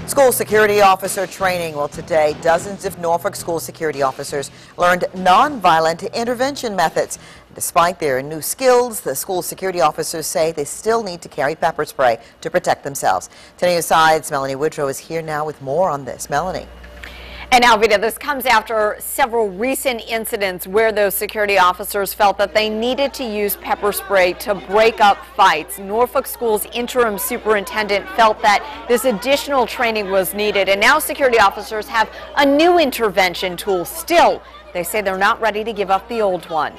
School security officer training. Well, today, dozens of Norfolk school security officers learned nonviolent intervention methods. Despite their new skills, the school security officers say they still need to carry pepper spray to protect themselves. 10 News Side's Melanie Woodrow is here now with more on this. Melanie. And Alvita, this comes after several recent incidents where those security officers felt that they needed to use pepper spray to break up fights. Norfolk School's interim superintendent felt that this additional training was needed, and now security officers have a new intervention tool. Still, they say they're not ready to give up the old one.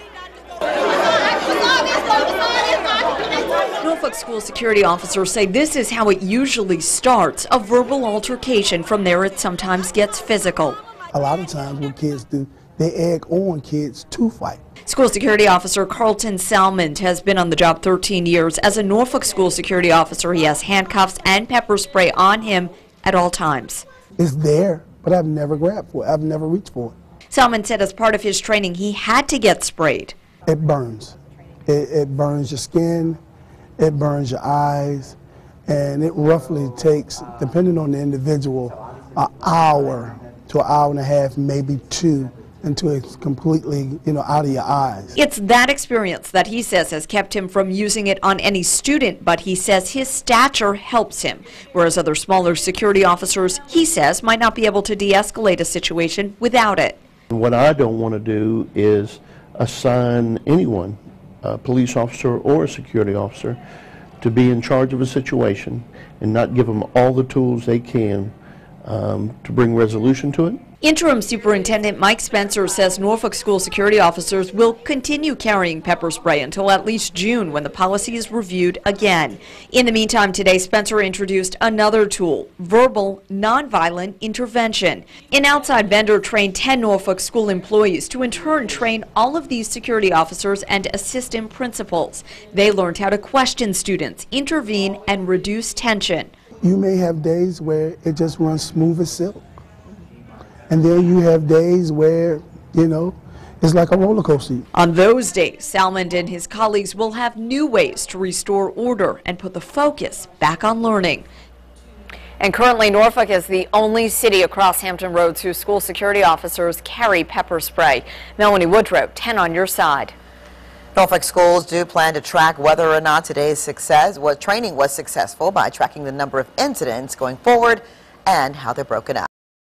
Norfolk school security officers say this is how it usually starts, a verbal altercation. From there, it sometimes gets physical. A lot of times what kids do, they egg on kids to fight. School security officer Carlton Salmond has been on the job 13 years. As a Norfolk school security officer, he has handcuffs and pepper spray on him at all times. It's there, but I've never grabbed for it. I've never reached for it. Salmond said as part of his training, he had to get sprayed. It burns. It burns your skin, it burns your eyes, and it roughly takes, depending on the individual, an hour to an hour and a half, maybe two, until it's completely, out of your eyes. It's that experience that he says has kept him from using it on any student, but he says his stature helps him, whereas other smaller security officers, he says, might not be able to de-escalate a situation without it. What I don't want to do is assign anyone, a police officer or a security officer, to be in charge of a situation and not give them all the tools they can to bring resolution to it. Interim Superintendent Mike Spencer says Norfolk school security officers will continue carrying pepper spray until at least June, when the policy is reviewed again. In the meantime, today Spencer introduced another tool, verbal nonviolent intervention. An outside vendor trained 10 Norfolk school employees to in turn train all of these security officers and assistant principals. They learned how to question students, intervene, and reduce tension. You may have days where it just runs smooth as silk. And then you have days where, it's like a roller coaster. On those days, Salmond and his colleagues will have new ways to restore order and put the focus back on learning. And currently, Norfolk is the only city across Hampton Roads whose school security officers carry pepper spray. Melanie Woodrow, 10 on your side. Norfolk schools do plan to track whether or not today's training was successful by tracking the number of incidents going forward and how they're broken up.